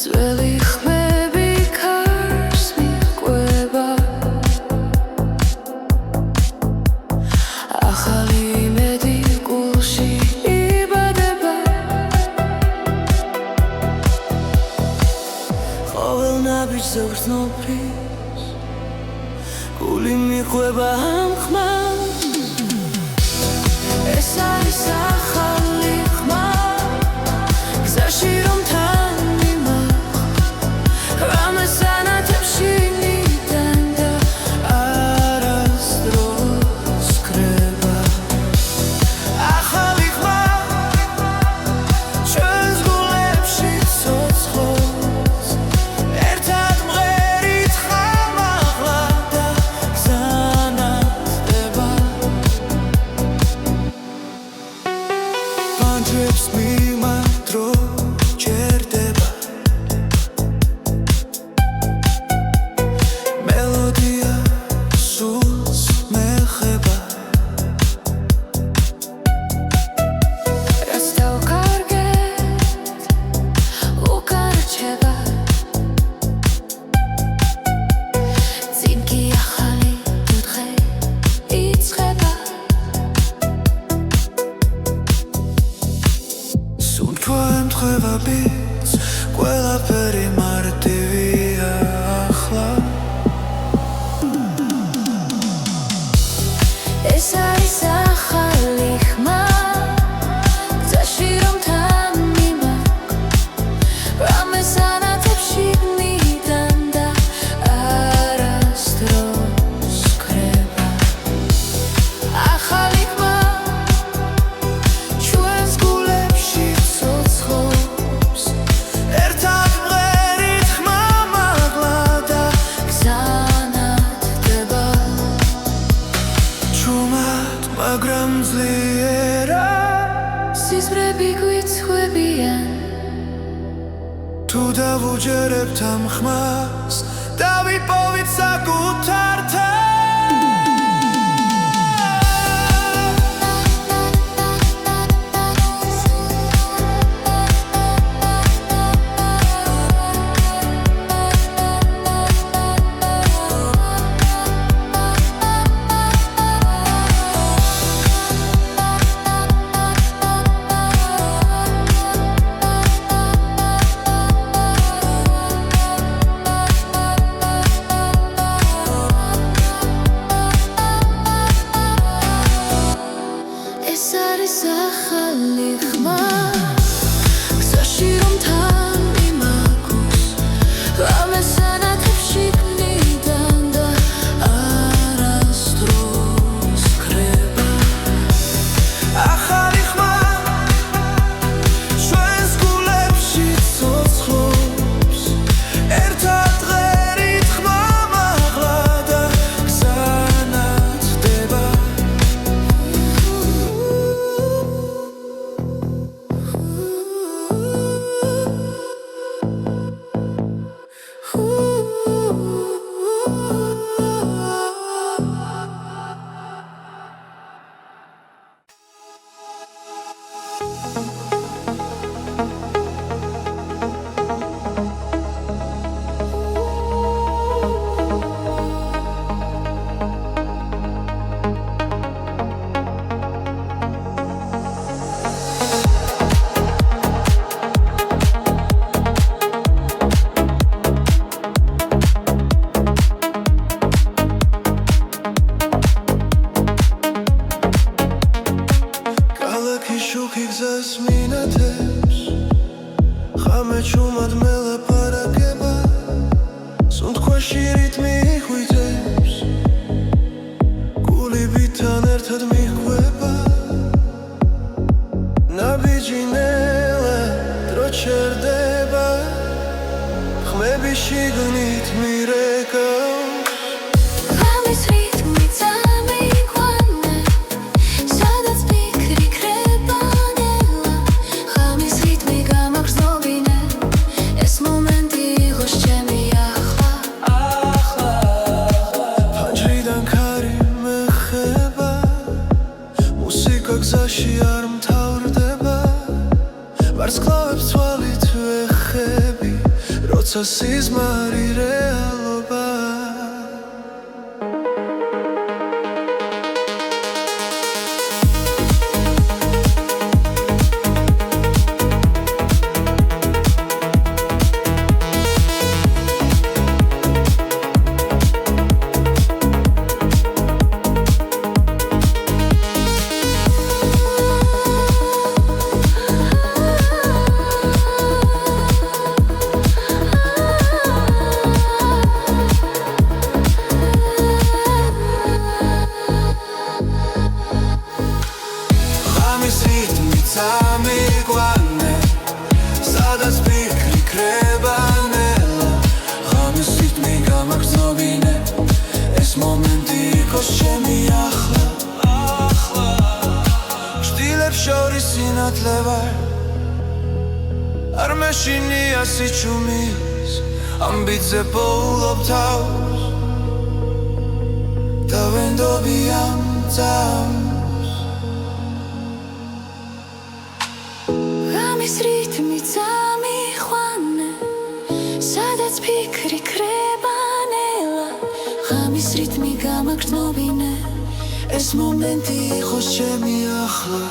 ძველი ხმები ქარს მიჰყვება ახალი იმედი გულში იბადება ყოველ ნაბიჯზე გრძნობის გული მიჰყვება ამ ხმას ეს არის ახალი ხმა გზაში რომ თან მიმაყ რამეს ანათებში ნიდან და არასდროს კრება ახალი ხმა ჩვენს გულებში ცოცხლობს ერთად მღერით ხამაღლა და გზანათდება პანჯრებს მიმართრო ჯერდება მელოდია სულს მეხება რაც დავკარგეთ უკან რჩება წინ კი ახალი დღე იწყება სუნთქვა ემთხვევა ბიძ ყველაფერი მარტივია ახლა ეს არის ახალი ხმა გზაში რომ თან მიმაყ რამეს ანათებში ნიდან და არასდროს კრება ახალი ხმა ჩვენს გულებში ცოცხლობს ერთად მღერით ხმამაღლა და გზანათდება ჩუმად მაგრამ ძლიერა სიზმრები გვიცხვებიან თუ დავუჯერებთ ამ ხმას დავიპოვით საკუთარ თავს ეს არის ახალი ხმა გზაში რომ თან მიმაგოს რამეს ანათებში ნიდან და არასდროს კრება ახალი ხმა ჩვენს გულებში ცოცხლობს ერთად მღერით ხმამაღლა და გზანათდება ქალაქი შუქი გზას მინათებს ხამე ჩუმად მელაპარაკება სუნთქვაში რიტმი ხვიტებს გული ბითან ერთად მიჰყვება ნაბიჯი ნელა დრო ჩერდება ხმები შიგნით მირეკავს ღამის რიტმი წამიყვანა სადაც ფიქრი ქრება ნელა ღამის რიტმი გამაგრძნობინე ეს მომენტი იყოს ჩემი ახლა ფანჯრიდან ქარი მეხება მუსიკა გზაში არ მთავრდება ვარსკვლავებს თვალით ვეხები როცა სიზმარი რეალობა Სამიგვანე, სადაც ფიქრი ქრება ნელა ღამის რიტმი გამაგრძნობინე ეს მომენტი იყოს ჩემი ახლა შტილებს შორის სინათლე ვარ არ მეშინია სიჩუმის ამბიძე პოულობ თავს და ვენდობი ამ წამს ღამის რიტმი წამიყვანე, სადაც ფიქრი ქრება ნელა ღამის რიტმი გამაგრძნობინე ეს მომენტი იყოს ჩემი ახლა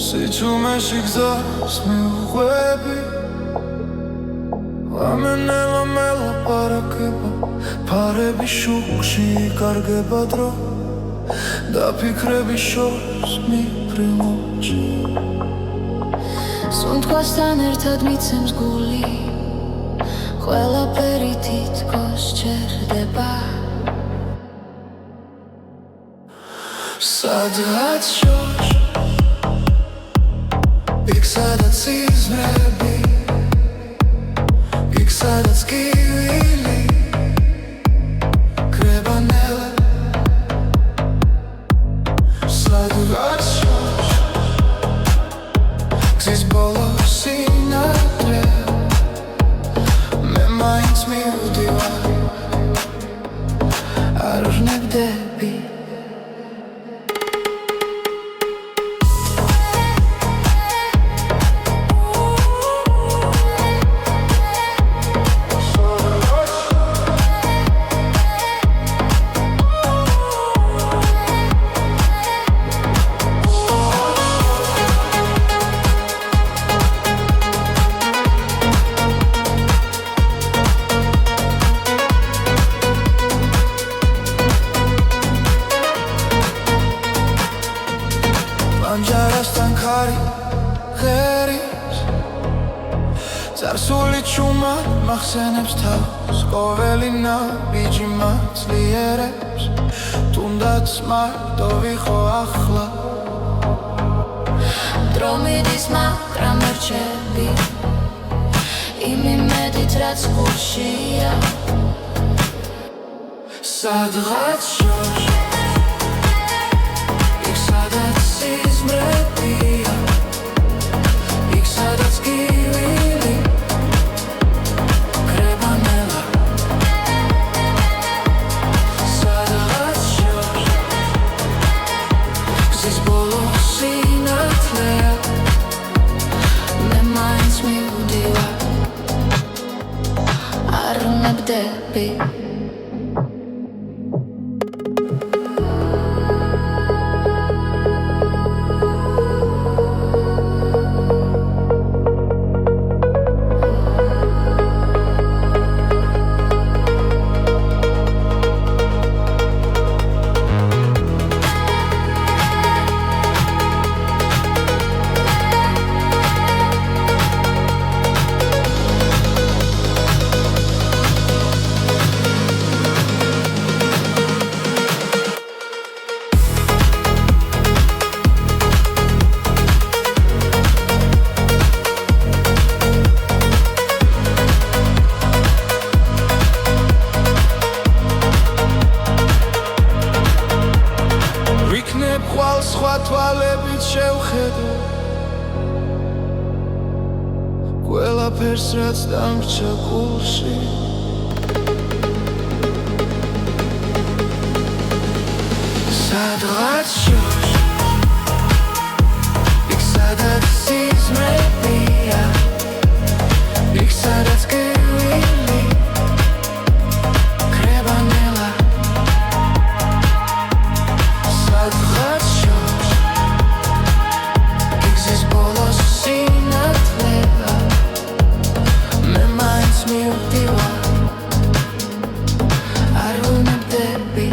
სიჩუმეში გზას მიუყვები ლამენელა მელაპარაკება ფარების შუქში იკარგება დრო და ფიქრების შორს მიფრინოჩი სუნთქვასთან ერთად მიცემს გული ყველაფერი თითქოს ჩერდება სადღაც შორს იქ სადაც სიზმრები იქ სადაც კივილი ქრება ნელა სადღაც შორს გზის ბოლოს სინათლე მე მაინც მივდივარ არ ვნებდები ანჯარასთან ხარი ღერის წარსული ჩუმა მახსენებს თავს ყოველი ნაბიჯი მაცლიერებს თუნდაც მარტო ვიყო ახლა დრო მიდის მაგრამ რჩები იმ იმედით რაც გულშია სადღაც შორს იქ სადაც სიზმრებია იქ სადაც კივილი ქრება ნელა სადღაც შორს გზის ბოლოს სინათლეა მე მაინც მივდივარ არ ვნებდები იქნებ ხვალ სხვა თვალებით შევხედო ყველაფერს რაც დამრჩა გულში სადღაც შორს იქ სადაც სიზმრებია იქ სადაც გევილი კრებანელა სადღაც შორს იქ ზის ბოლოს სინათლება მე მაინც მივდივარ არ ვუნებდები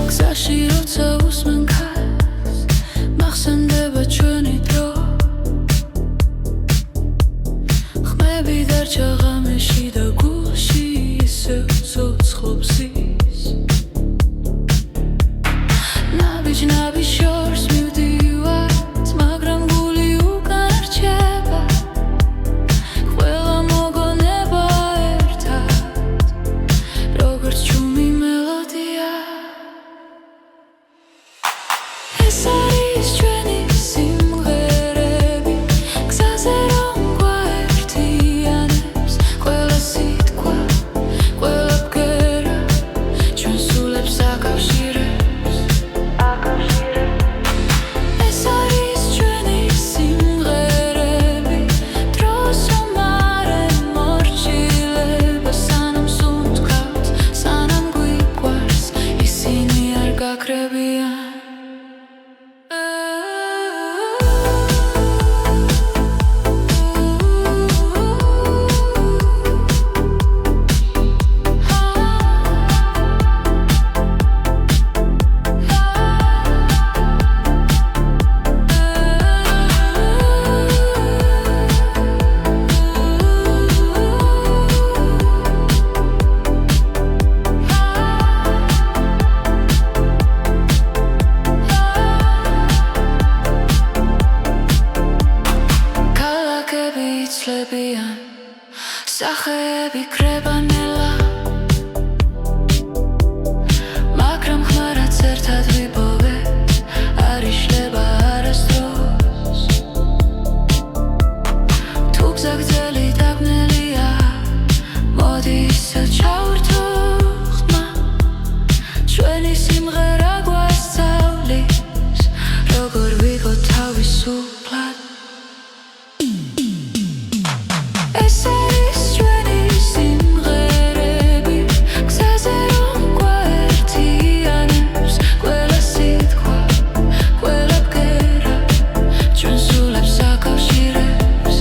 გზაში როცა უსმენ ქარს მახსენდება ჩვენი დრო ხმები დარჩა ღამეში და გულში ისევ ცოცხლობს ის ნაბიჯ შორს მივდივართ მაგრამ გული უკან რჩება ყველა მოგონება ერთად როგორც ჩუმი მელოდია ეს არის ჩვენი სიმღერები გზაზე რომ გვაერთიანებს ყველა სიტყვა ყველა ბგერა ჩვენ სულებს აკავშირებს ეს არის ჩვენი სიმღერები დროს რომ არ ემორჩილება სანამ სუნთქავთ სანამ გვიყვარს ისინი არ გაქრებიან იცლებიან სახეები კრებანელა მაგრამ ხმარაც ერთად ვიპოვეთ არ იშლება არასდროს თუ გზა გრძელი დაბნელია მოდი ისე ჩავერთო ხმა ჩვენი სიმღერა გვასწავლის როგორ ვიღო თავისუფლად ეს არის ჩვენი სიმღერები გზაზე რომ გვაერთიანებს ყველა სიტყვა ყველა ბგერა ჩვენ სულებს აკავშირებს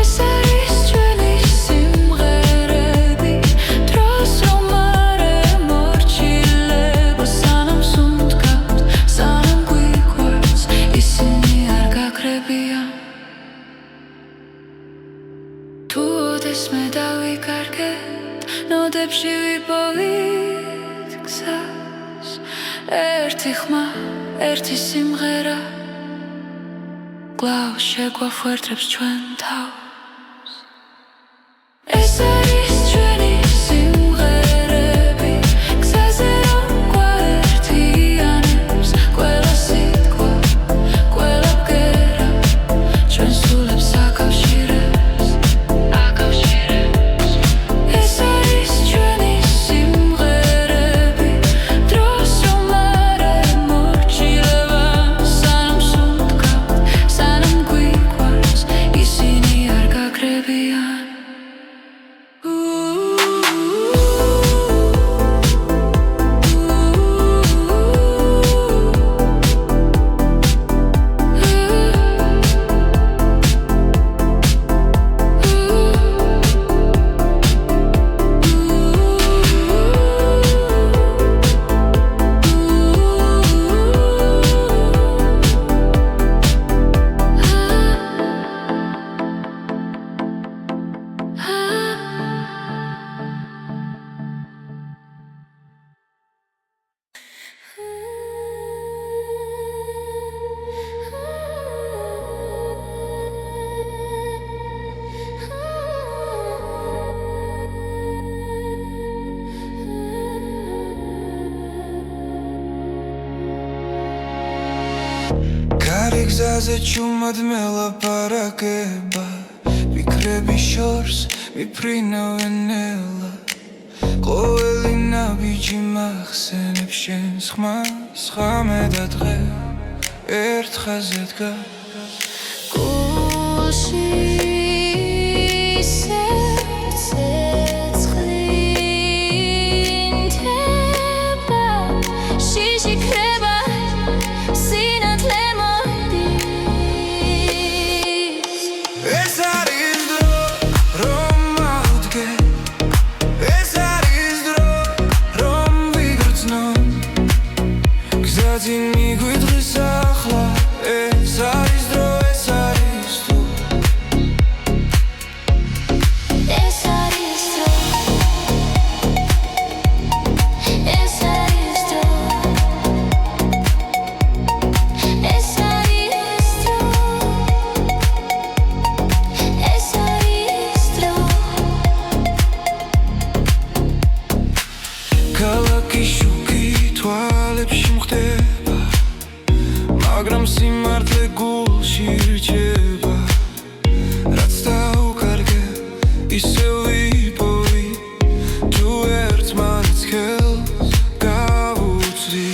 ეს არის ჩვენი სიმღერები დროს რომ არ ემორჩილება სანამ სუნთქავთ სანამ გვიყვარს ისინი არ გაქრებიან თუ ოდეს მე დავიკარგეთ ნოდებში ვიპოვით გზას ერთი ხმა ერთი სიმღერა კვლავ შეგვახვერდებს ჩვენ თავს ეს არის ჩვენი სიმღერები გზაზე რომ გვაერთიანებს ყველა სიტყვა ყველა ბგერა ჩვენ სულებს აკავშირებს ეს არის ჩვენი სიმღერები დროს რომ არ ემორჩილება სანამ სუნთქავთ სანამ გვიყვარს გზაზე ჩუმად მელაპარაკება ფიქრების შორს მიფრინავენ ელა ყოველი ნაბიჯი მახსენებს შენს ხმას ხამე და დღე ერთ ხაზზე დგას გულში მაგრამ სიმართლე გულში რჩება რაც დაუკარგე ისევ ვიპოვი თუ ერთმანეთს ხელს გავუწვი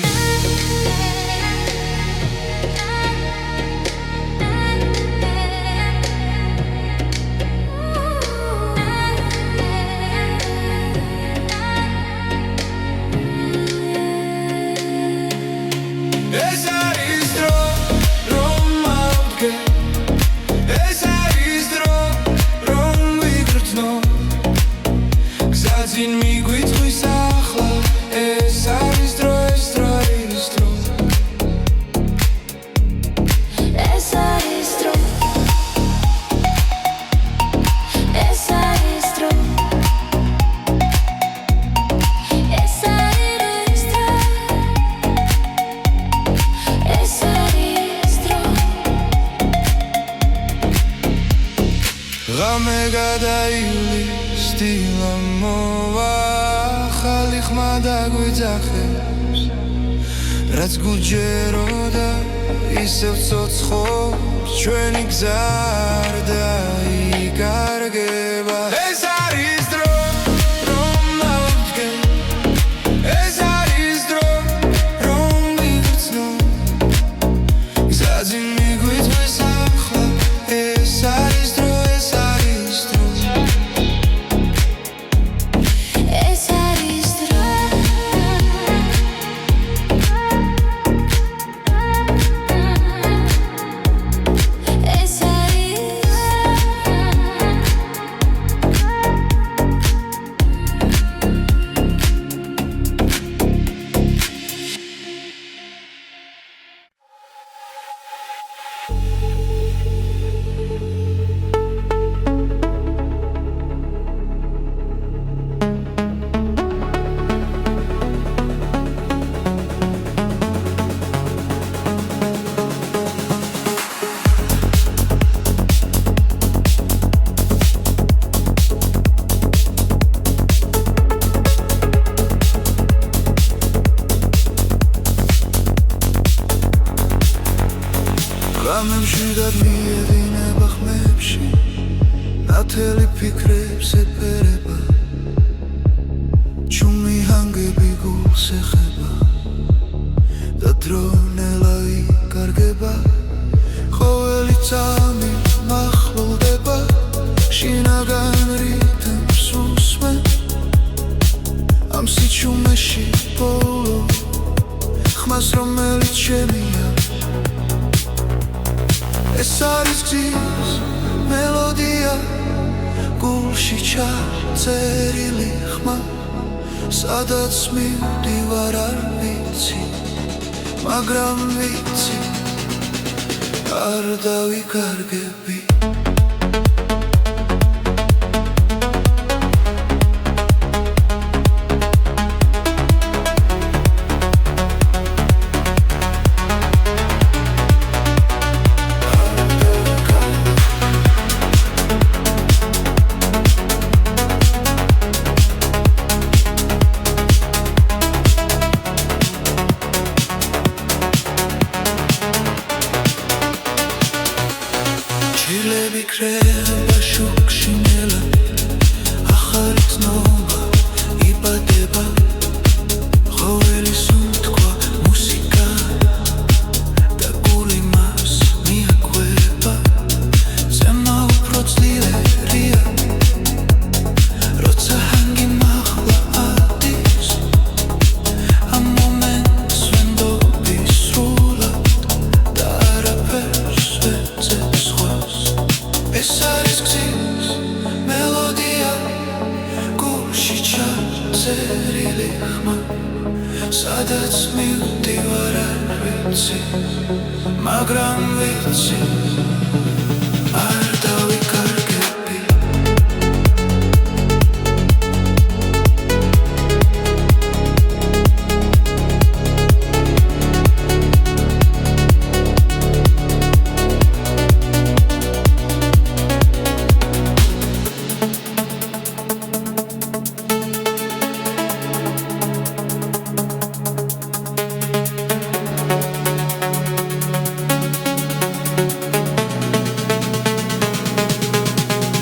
ღამე გადაივლის დილა მოვა ახალი ხმა დაგვიძახებს რაც გუჯეროდა ისევ ცოცხობს ჩვენი გზა არ დაიკარგება ეს არის დრო რომ დავდგე ეს არის დრო რომ ვიგრძნო გზაზე მიგვიწვის ახლა ეს არის დრო გამემში და მიედინება ხმებში ნათელი ფიქრებს ეფერება ჩუმი ჰანგები გულს ეხება და დრონელა იკარგება ყოველი წამი მახლულდება შინაგან რითმს უსმენ ამ სიჩუმეში ბოლო ხმას რომელიც შემია ეს არის გზის მელოდია გულში ჩაწერილი ხმა სადაც მივდივარ არ ვიცი მაგრამ ვიცი არ დავიკარგები ჭირლები კრება შუქში ნელა ახალი ცნობა იბადება ყოველი სუნთქვა მუსიკა და გული მას მიაკვება ზემა უფრო ძლიერია როცა ჰანგი მაღლა ადის ამ მომენტს ვენდობი სრულად და არაფერს ვეძებ სხვას ეს არის გზის მელოდია გულში ჩაწერილი ხმა სადაც მივდივარ არ ვიცი მაგრამ ვიცი არ დავიკარგები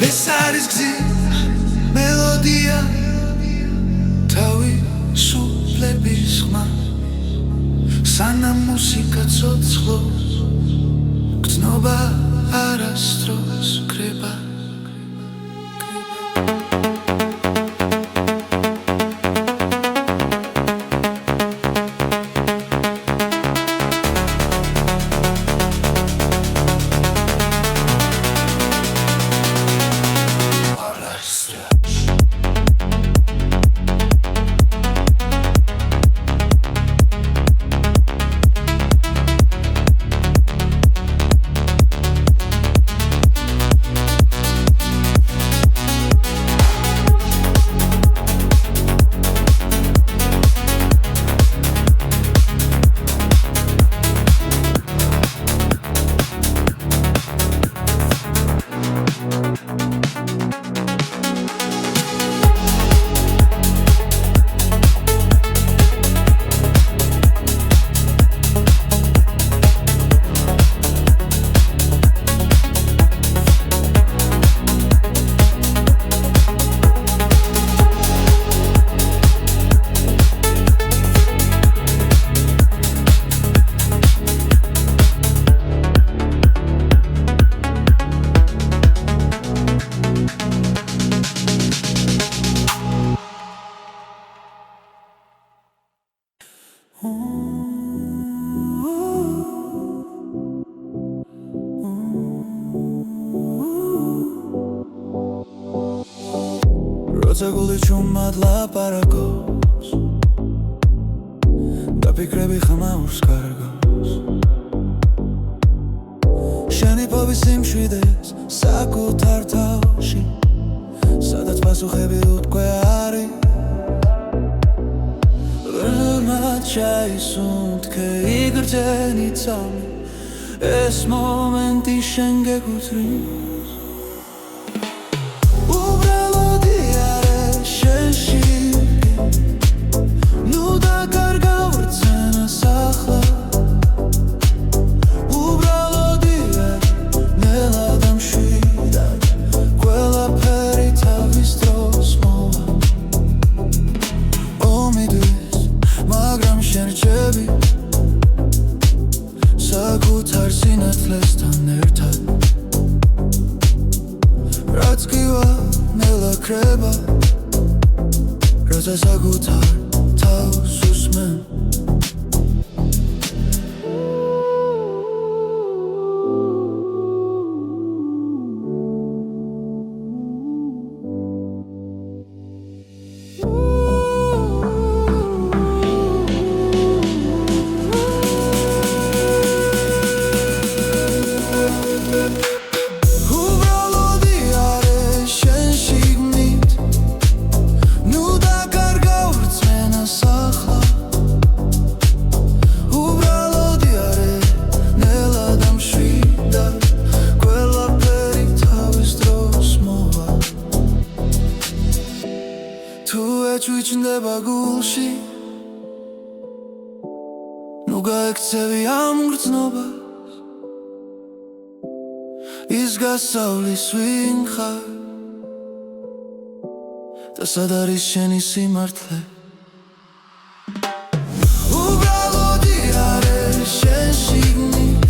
ეს არის გზის მელოდია თავისუფლების ხმა სანამ მუსიკა ცოცხლობს გრძნობა არასდროს კრება როცა გული ჩუმად ლაპარაკობს და ფიქრები ხმაურს კარგავს შენი ფობის სიმშვიდეს საკუთარ თავში სადაც პასუხები უთქვე არის ველმად ჩაისუნთქე იგრძენი წამი ეს მომენტი შენ გეკუთვნის საკუთარ სინათლესთან ერთად რაც გივა ნელა კრება როცა საკუთარ თავს უსმენ ჩუჩნდება გულში ნუ გაექცევი ამ გრძნობას ის გასავლის ვინ ხარ და სად არის შენი სიმართლე უბრალოდი არის შენ შიგნით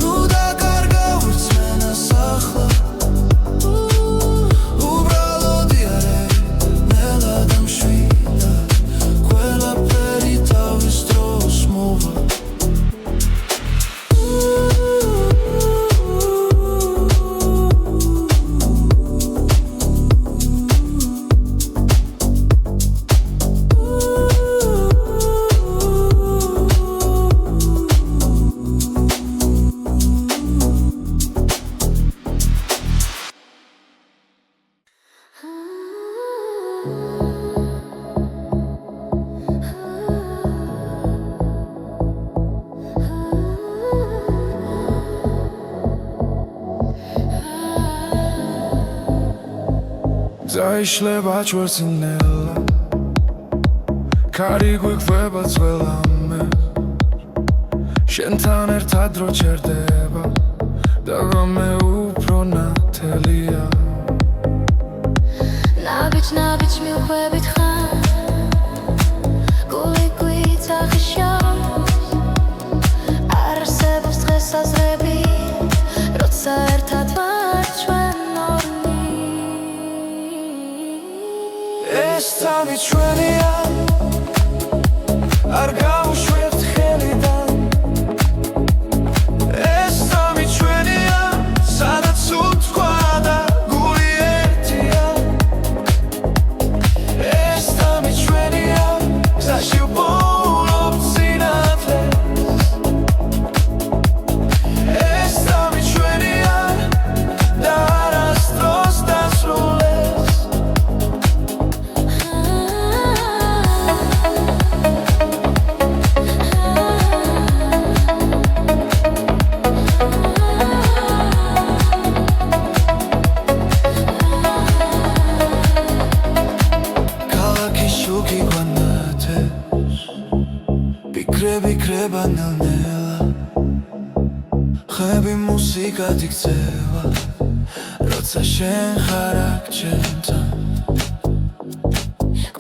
ნუ დაკარგა ვერცმენას ახლა უბრალოდი არის ნელა დამშვიდა ყველაფერი თავის დროს მოვა Zaişleba çvărținela Cari guiqveba tzvelame Shentan ertad ro cherdeba Dagame upro natelia Nabich milqvebit khan Guli tzachishos Arsebos dges azrebi Rotsa ertad var chven ეს სამი ჩვენია არ გავუშვებთ ხელიდან ეს სამი ჩვენია სადაც უთქვა და გული ერთია ეს სამი ჩვენია გზაში ვპოულობ სინათლეს ეს სამი ჩვენია და არასდროს დასრულდეს ბიკრება-ნელ-ნელა ხები მუსიკად იქცევა როცა შენ ხარ აქ ჩემთან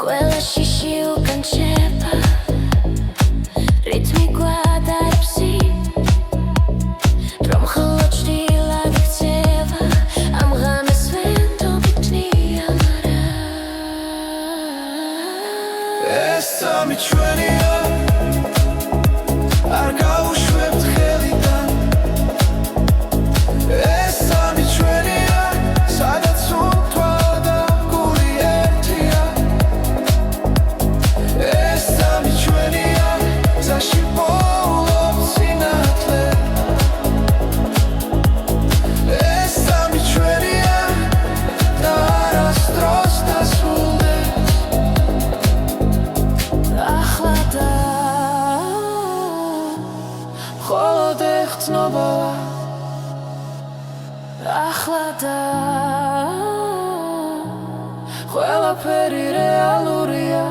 ყველა შიში უკან შეება რითმი გვადარებს რომ ხოლო ჭრილად იქცევა ამ ღამეს ვენდობი ტნია მარა ეს სამი ჩვენია არ გავუშვებთ ხელიდან ეს სამი ჩვენია სადაც უთქვა და გული ერთია ეს სამი ჩვენია გზაში ვპოულობ სინათლეს ეს სამი ჩვენია და არასდროს დასრულდეს ახლა და მხოლოდ ეხცნობა ახლა და ყველაფერი რეალურია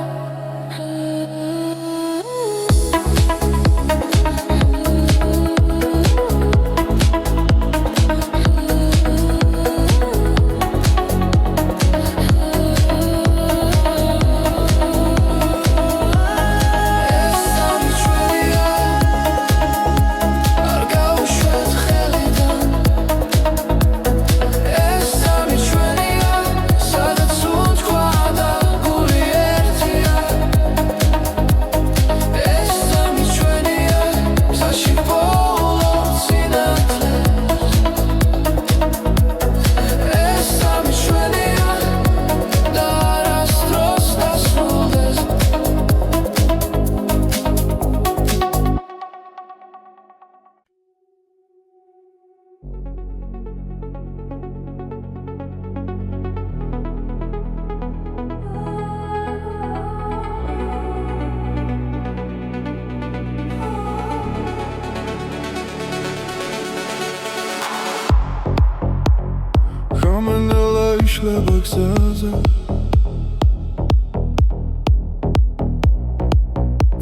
იშლება გზაზე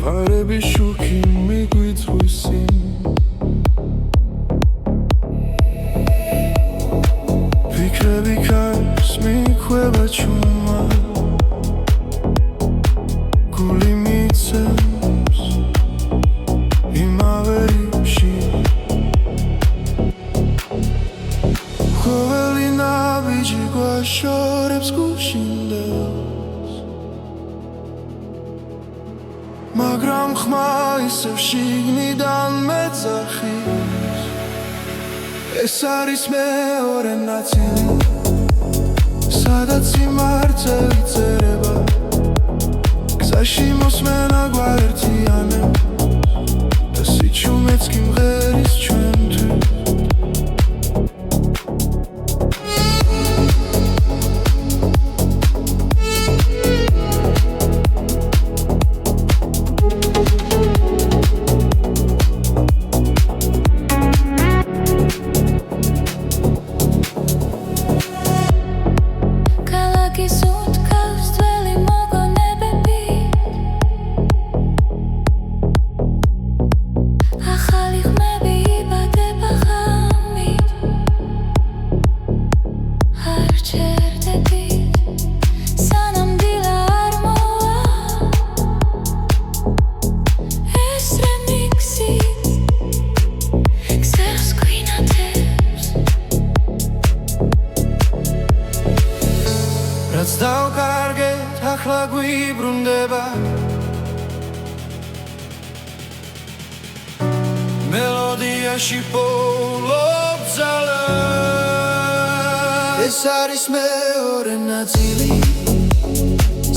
ფარების შუქი მიგვიწვის ფიქრები ქარს მიხვება ჩუმა გული მიცემს იმავე რიფში ყოველი ნაბიჯი გვაშორებს გუშინდელს მაგრამ ხმა ისევ შიგნიდან მეძახის ეს არის მეორე ნაწილი სადაც სიმართლე წერება გზაში მოსმენა გვაერთიანებს და სიჩუმეც კი მღერის ჩვენთვის რაც დავკარგეთ ახლა გვიბრუნდება მელოდიაში პოულობ ძალა ეს არის მეორე ნაწილი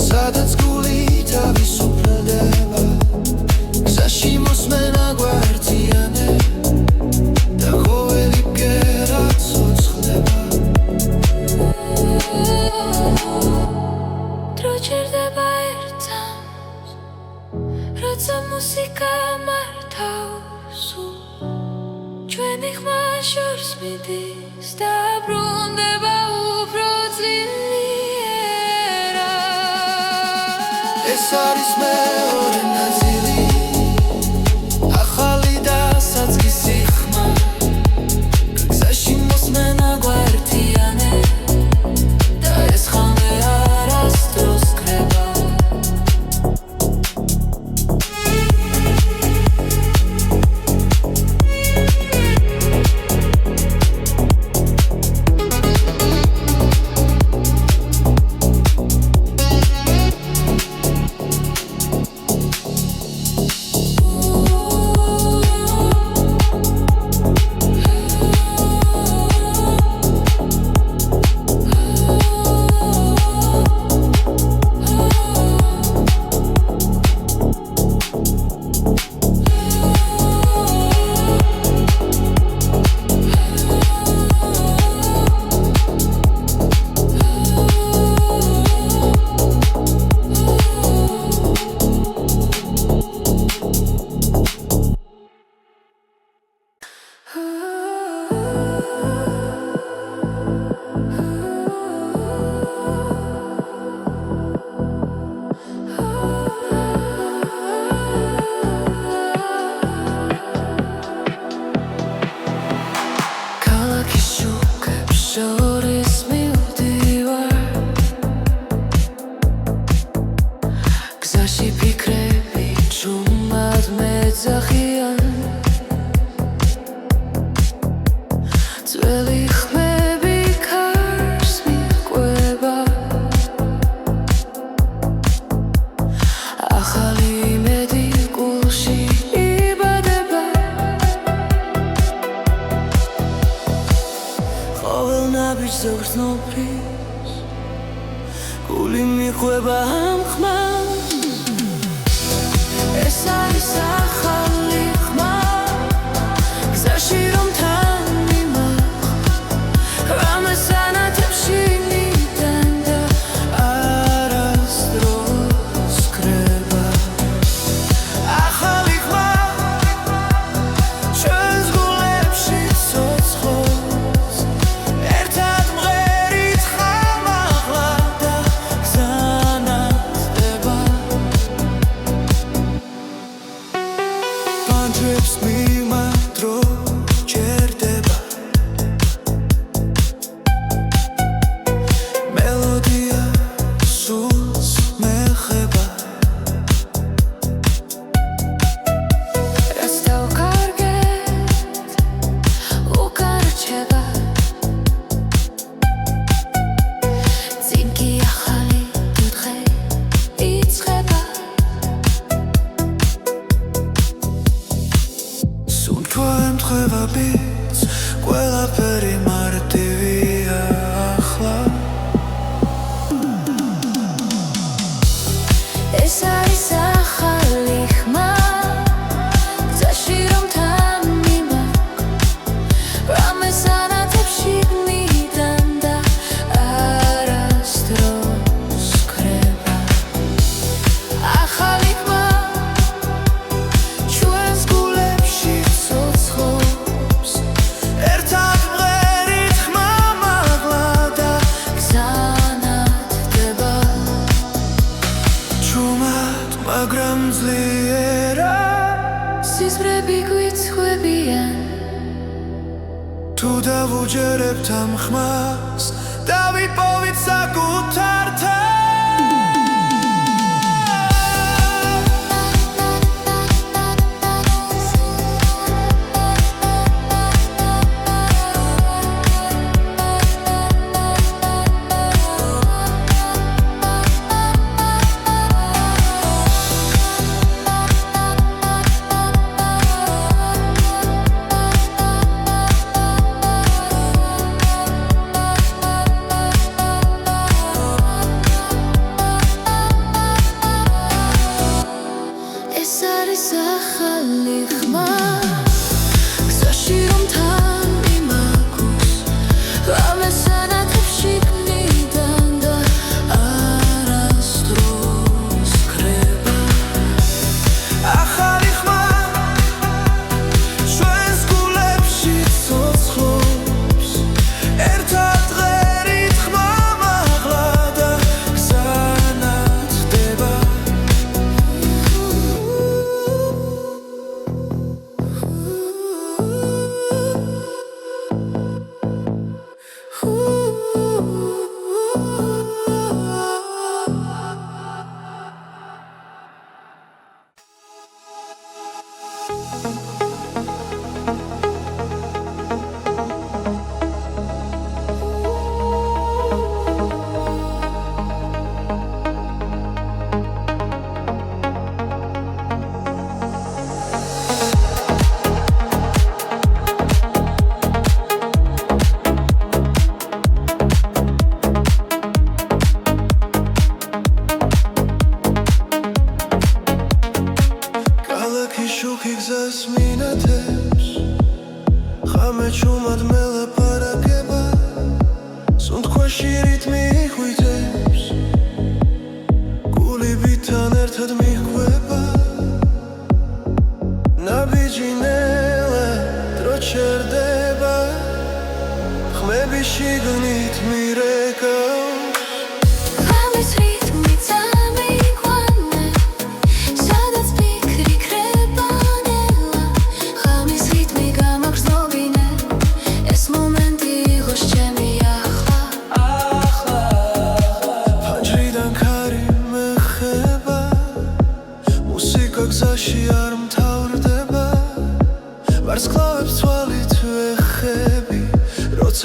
სადაც გული თავისუფლდება გზაში მოსმენა გვაერთიანებს და ყოველი ბგერა ცოცხლდება დროჩერდება ერთად როცა მუსიკა მართავს ჩვენი ხმა შორს მიდის და ბრუნდება უფრო ძლიერად ეს არის მეორე ნაწილი ახალი და საწყისი ხმა გზაში მოსმენა გვაერთიანებს და ეს ხანე არასდროს ქრება გული მიხვება ამ ხმას ეს არის ახალი ხმა გზაში რომ თან მიმარხ რამეს ანათებში მიდან და არასდროს ქრება ახალი ხმა ჩვენს გულებში ცოცხლობს ერთად მღერით ხამაღლა და გზანათდება ამ ხმას დავიპოვით საკუთართან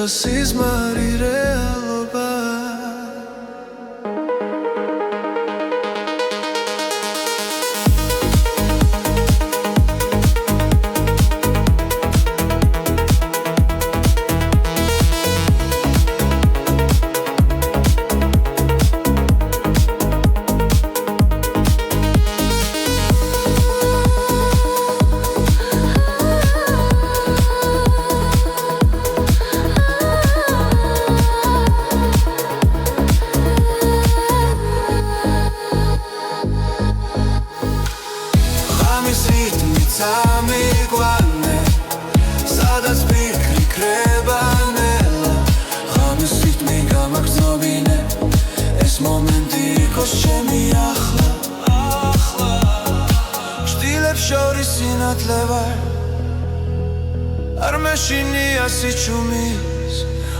სიზმარი რეალობა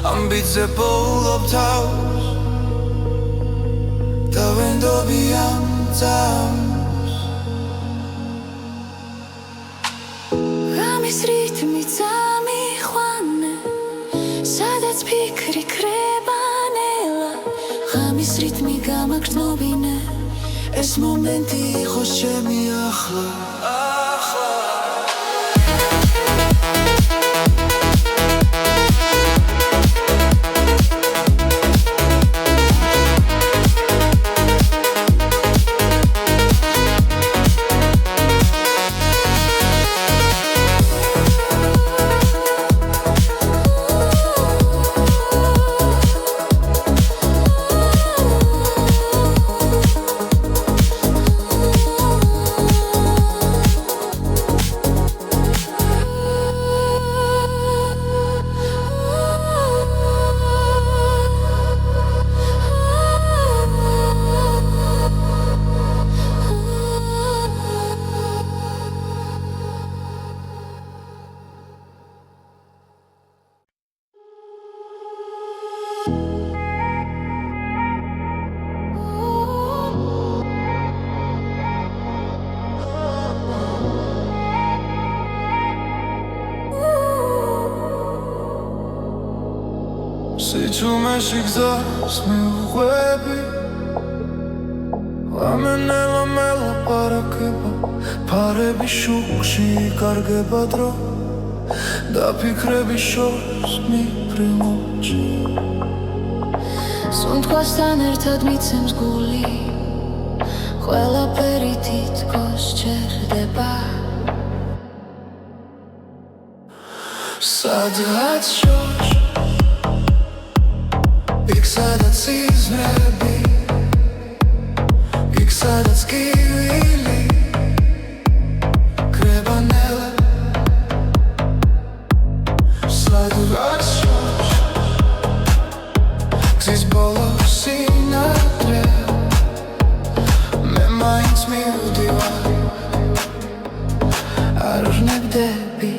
ამბიძე პოულობ თავს და ვენდობი ამ წამს ღამის რითმი წამიყვანე სადაც ფიქრი ქრება ნელა ღამის რითმი გამაგრძნობინე ეს მომენტი იყოს ჩემი ახლა სიჩუმეში გზას მიუყვები ლამენელა მელაპარაკება ფარების შუქში კარგება დრო და ფიქრების შორს მიფრინოჩი სუნთქვასთან ერთად მიცემს გული ყველაფერი თითქოს ჩერდება სადღაც შორს იქ სადაც იზრები იქ სადაც კივილი კრება ნელა სადღაც შორს გზის ბოლოს სინათლე მე მაინც მივდივარ არ ვნებდები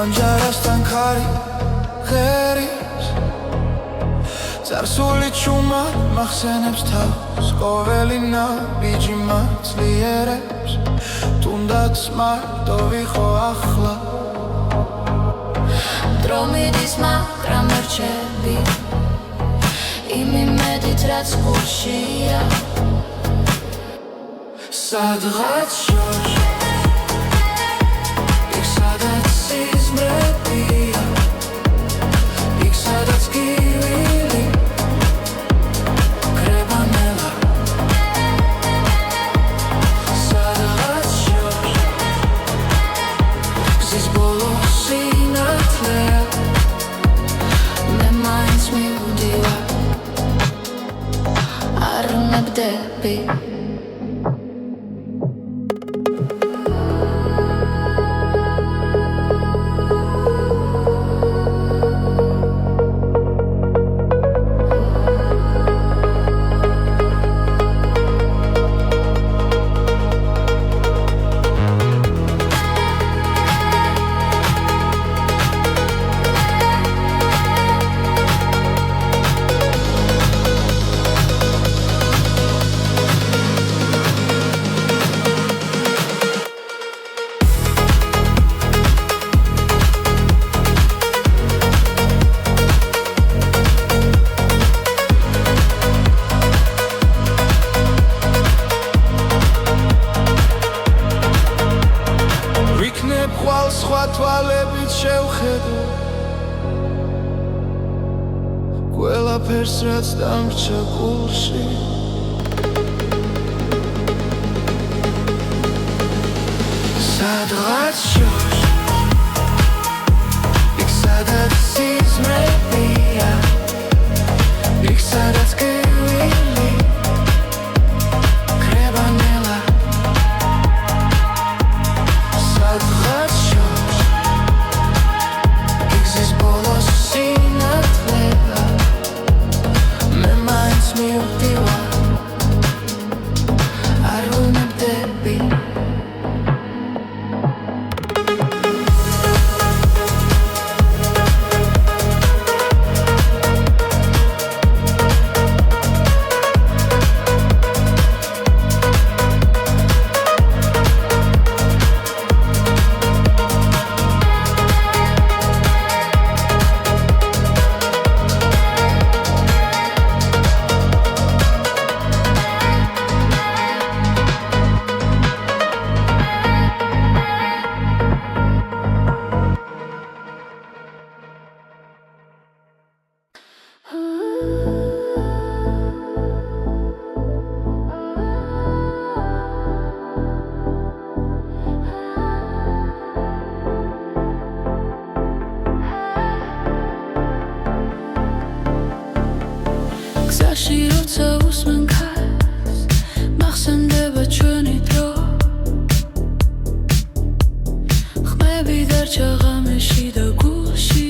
Anjarastan kari ღერის წარსული ჩუმა მახსენებს თავს ყოველი ნაბიჯი მაცლიერებს თუნდაც მარტო ვიყო ახლა დრო მიდის მაგრამ რჩები იმ იმედით რაც გულშია სადღაც შორს იქ სადაც სიზმრებია იქ სადაც კივილი კრება ნელა სადღაც შორს გზის ბოლოს სინათლეა მე მაინც მივდივარ არ ვნებდები ხვალ სხვა თვალებით შევხედო ყველაფერს რაც დამრჩა გულში სადღაც შორს იქ სადაც სიზმრებია იქ სადაც კივილი კრება ნელა სადღაც შორს იქ გზის ბოლოს სინათლეა მე მაინც მივდივარ არ ვნებდები გზაში როცა უსმენ ქარს მახსენდება ჩვენი დრო ხმები დარჩა ღამეში და გულში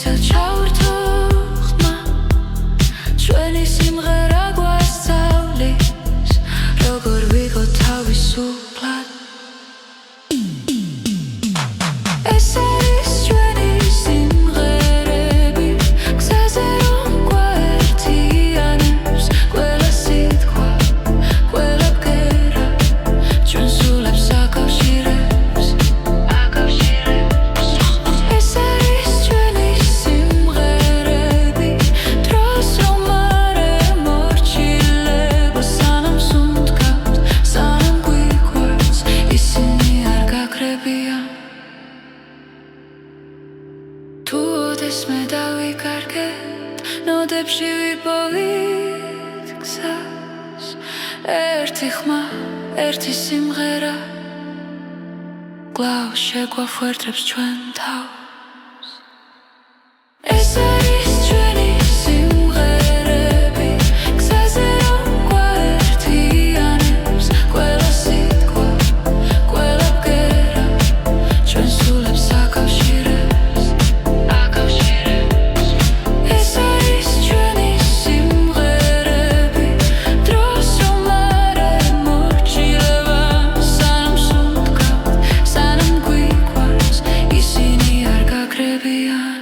ისევ ჩავრთო ხმა ჩვენი სიმღერა გვასწავლის როგორ ვიყო თავისუფლად ეს არის ჩვენი სიმღერები გზაზე რომ გვაერთიანებს ყველა სიტყვა ყველა ბგერა ჩვენ სულებს აკავშირებს ეს არის ჩვენი სიმღერები დროს რომ არ ემორჩილებო სანამ სუნთქავთ სანამ გვიყვარს ისინი არ გაქრებიან თუ ოდეს მე დავიკარგეთ ნოდებში ვიპოვით გზას ერთი ხმა ერთი სიმღერა კვლავ შეგვაფუერდებს ჩვენ თავს ეს არის ჩვენი სიმღერები გზაზე რომ გვაერთიანებს ყველა სიტყვა ყველა ბგერა ჩვენ სულებს აკავშირებს ეს არის ჩვენი სიმღერები დროს რომ არ ემორჩილება სანამ სუნთქავთ სანამ გვიყვარს ისინი არ გაქრებიან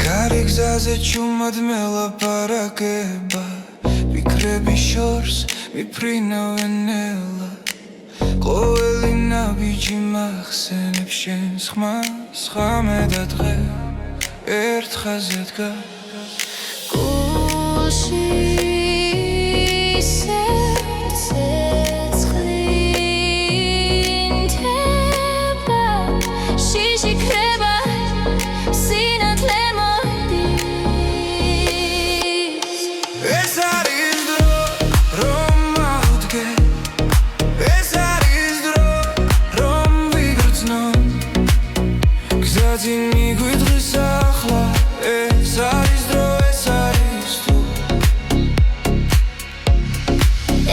კარი გზაზე ჩუმად მელაპარაკება ფიქრების შორს მიფრინავენ ნელა ყოველი ნაბიჯი მახსენებს შენს ხმას ღამე და დღე ერთ ხაზზე დგას გულში სერце ცხლინდება შიში ქრება სინათლე მოდის ეს არის დრო რომ ავდგე ეს არის დრო რომ ვიგრძნო გზაძინ მიგვიდღის ახლა ეს არის დრო ეს არის თუ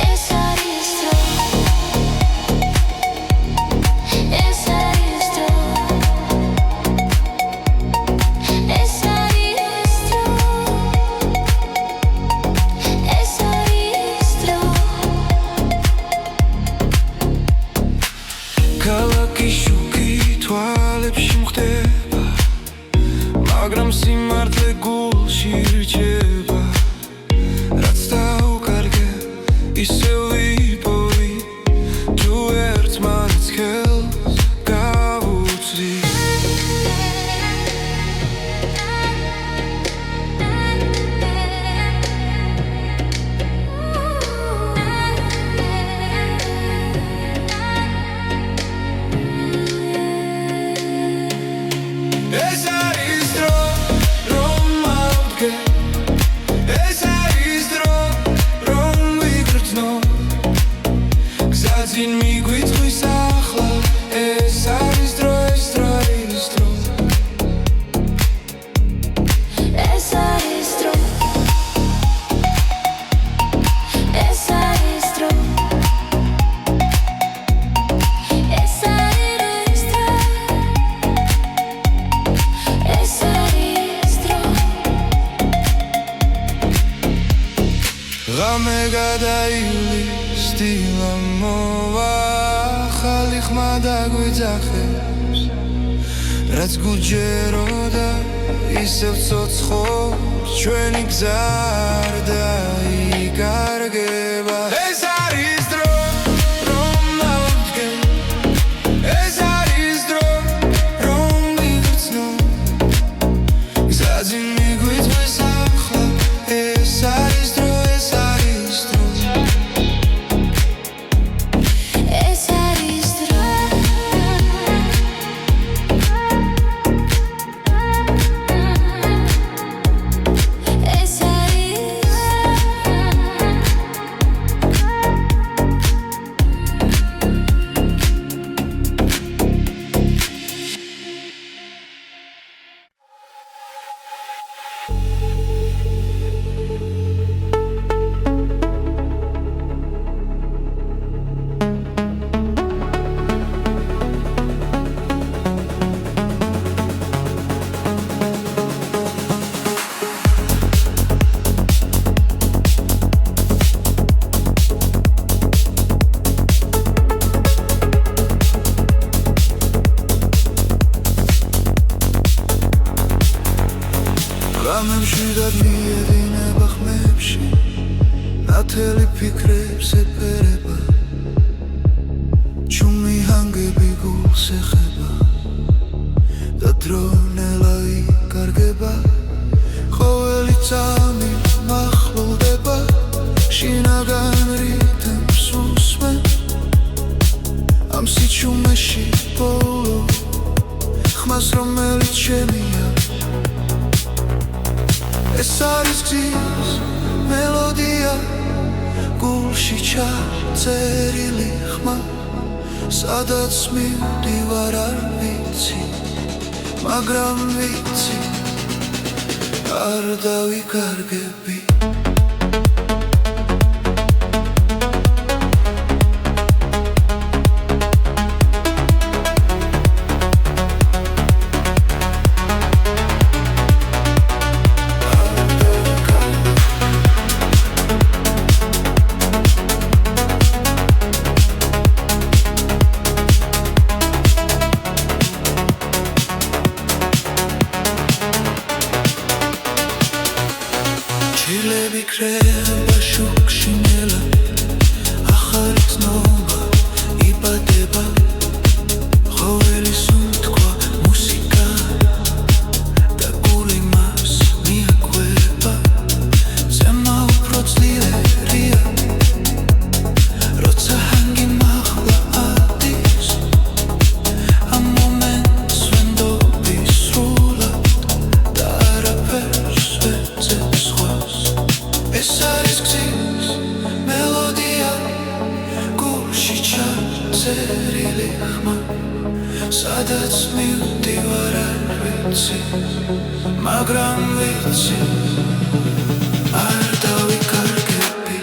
ეს არის დრო ეს არის დრო ეს არის დრო ეს არის დრო ქალაქი შუქი თვალებში მხდება მაგრამ სიმართლე გულში რჩება რაც დავკარგე ისევ ვიპოვი თუ ერთმანეთს ხელს გავუწვი ეს არის დრო რომ ავდგე ეს არის დრო რომ ვიგრძნო გზაძინ მიგვიწვის ახლა ეს არის დრო ეს დრო არის დრო ეს არის დრო ეს არის დრო ეს არის დრო ეს არის დრო ღამე გადაივლის დილა მოვა ახალი ხმა დაგვიძახებს რაც გუჯეროდა ისევ ცოცხობს ჩვენი გზა არ დაიგო ვიკარგება ეს არის დრო რომ დავდგე ეს არის დრო რომ მივცნო გზაზე მიგვიწვეს ახლა ეს არის დრო ეს არის დრო ეს არის დრო ეს გამემშვიდად მიედინება ხმებში ნათელი ფიქრებს ეფერება ჩუმი ჰანგები გულს ეხება და დრონელა იკარგება ყოველი წამი მახლდება შინაგან რითმს უსმენ ამ სიჩუმეში ბოლო ხმას რომელიც ჩემია ეს არის გზის მელოდია გულში ჩაწერილი ხმა სადაც მივდივარ არ ვიცი მაგრამ ვიცი არ დავიკარგები ჩილები კრება შუქში ნელა ახალი ცნობა იბადება ყოველი სუნთქვა მუსიკა და გული მას მიაკვება ზემა უფრო ძლიერია როცა ჰანგი მაღლა ადის ამ მომენტს ვენდობი სრულად და არაფერს ვეძებს სხვას ეს არის გზის მელოდია გულში ჩაწერილი ხმა სადაც მივდივარ არ ვიცი მაგრამ ვიცი არ დავიკარგები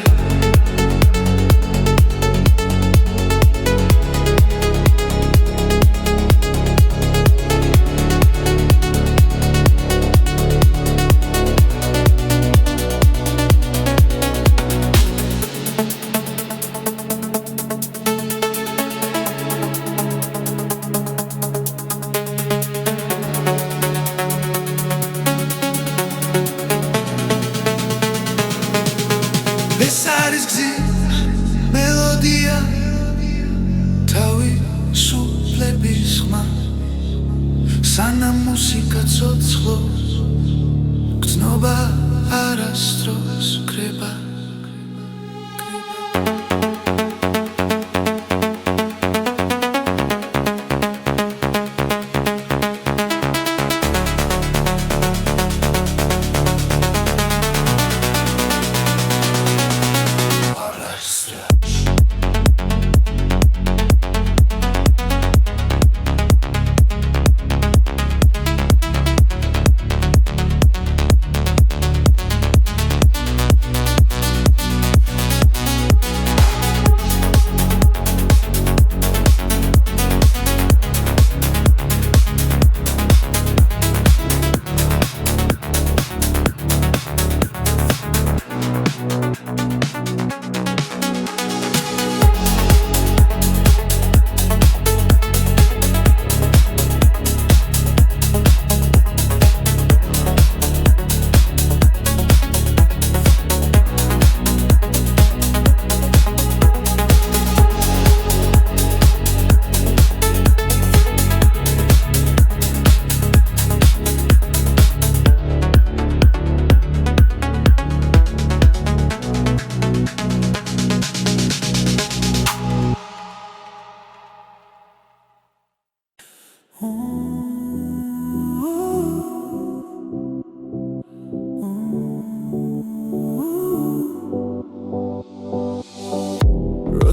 ეს არის გზის მელოდია თავისუფლების ხმა სანამ მუსიკა ცოცხლობს გრძნობა არასდროს კრება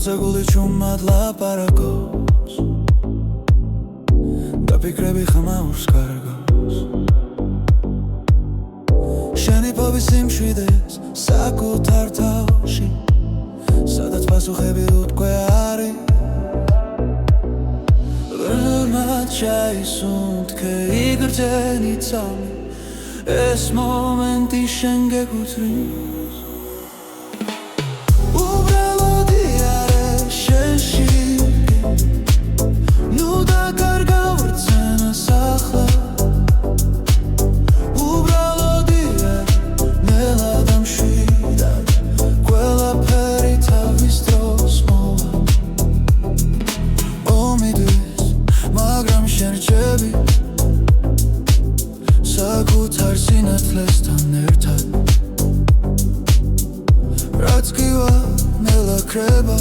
როცა გული ჩუმად ლაპარაკობს და ფიქრები ხმაურს კარგავს შენი ფობის სიმშვიდეს საკუთარ თავში სადაც პასუხები უთქვე არის ველმად ჩაისუნთქე იგრძენი წამი ეს მომენტი შენ გეკუთვნის უბრალოდი არის შენში ნუ დაკარგა ვერცენას ახლა უბრალოდი არის ნელად ამ შვიდად ყველაფერი თავის დროს მოვა ომიდვის მაგრამ შენ რჩები საკუთარ სინათლესთან ერთად რაც კივა ნელა ქრება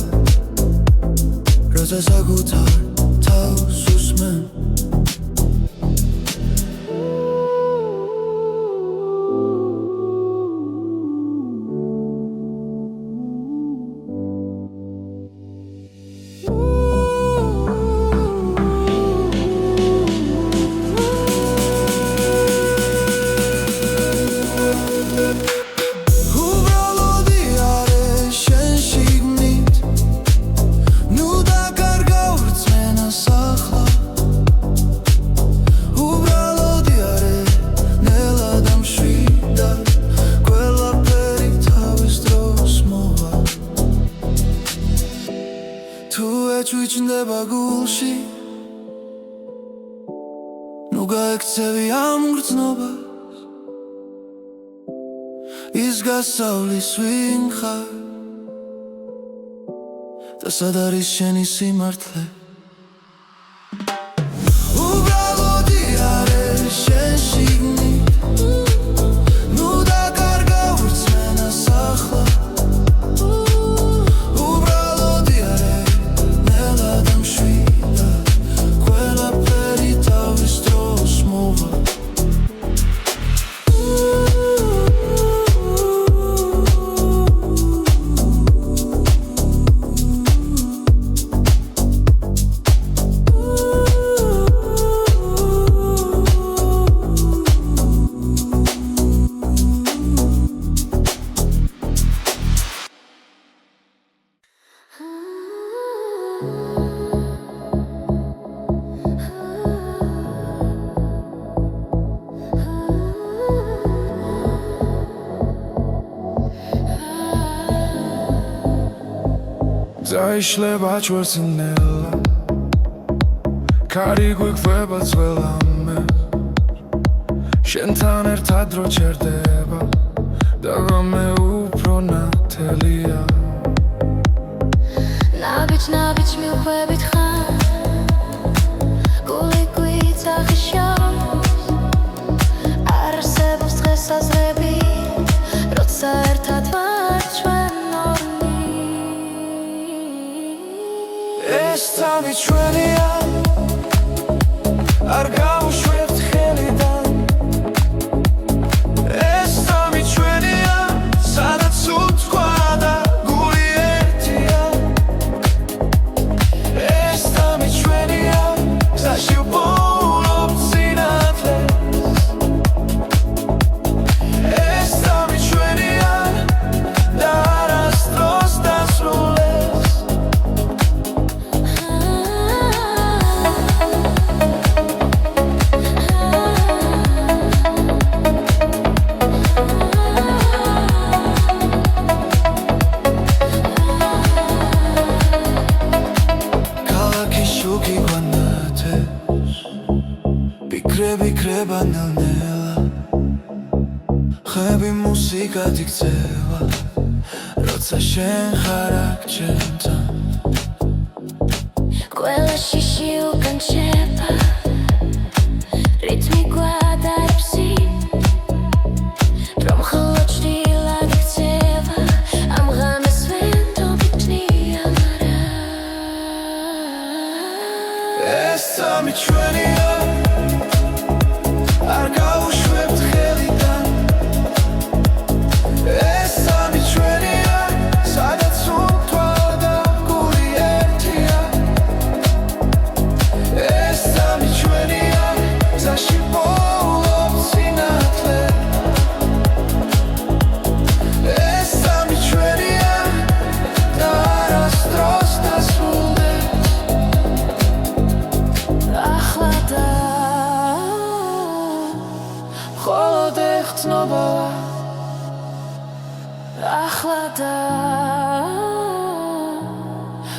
როცა საკუთარ თავს უსმენ ჩუჩნდება გულში ნუ გაექცევი ამ გრძნობას ის გასავლის ვინ ხარ და სად არის შენი სიმართლე უბრალოდი არის შენ შიგნით ნუ დაკარგა ვერცენას ახლა Zaişleba çvărținela Cari guiqveba țvelame Shentan ertad ro çerdeba Dagame upro natelia Nabic mi uqvebit xan Guli guitza xishos Arsebos დღეს აზრები როცა ერთად ვარ ჩვენ ეს წამი ჩვენია არ გავუშვებთ ხელიდან ეს წამი ჩვენია სადაც უთქვა და გული ერთია ეს წამი ჩვენია გზაში ვპოულობთ სინათლეს ეს წამი ჩვენია და არასდროს დასრულდეს Bikre nela Xebi musika diktseva Rotsa shen xarak čemtan Ყველა შიში უკან შეება რითმი გვადარბსი რომ მხოლოდ ჭრილად იქცევა ამ ღამეს ვენდობი ჭნია მარა ეს წამი ჩვენია არ გავუშვებთ ხელიდან ეს წამი ჩვენია სადაც უთქვა და გული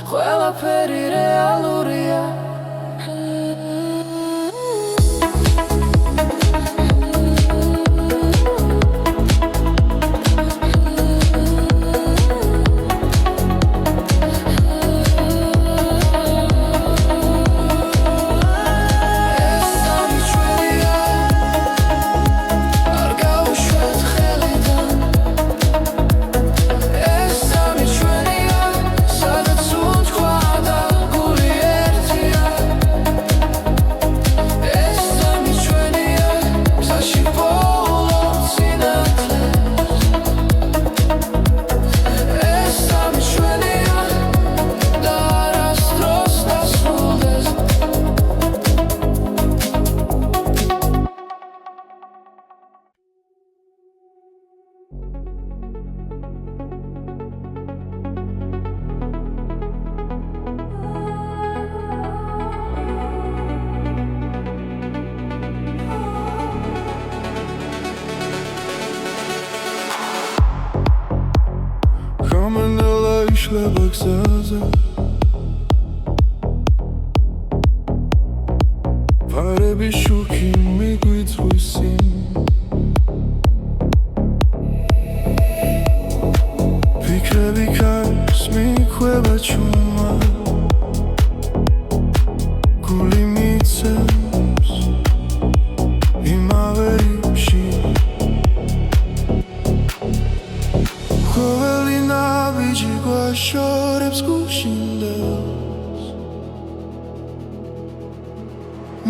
ყველაფერი რეალურია გამენელა იშლება გზაზე ფარების შუქი მიგვიწვის წინ ფიქრები ქარს მიქვება ჩუმა გული მიცემს იმავე რიფში ყოველი ნაბიჯი გვაშორებს გუშინდელს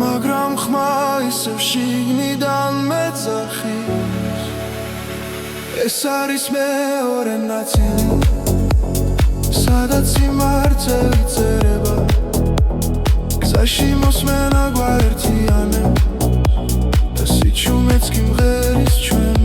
მაგრამ ხმა ისევ შიგნიდან მეძახის ეს არის მეორე ნაწილი სადაც სიმართლე წერება გზაში მოსმენა გვაერთიანებს და სიჩუმეც კი მღერის ჩვენ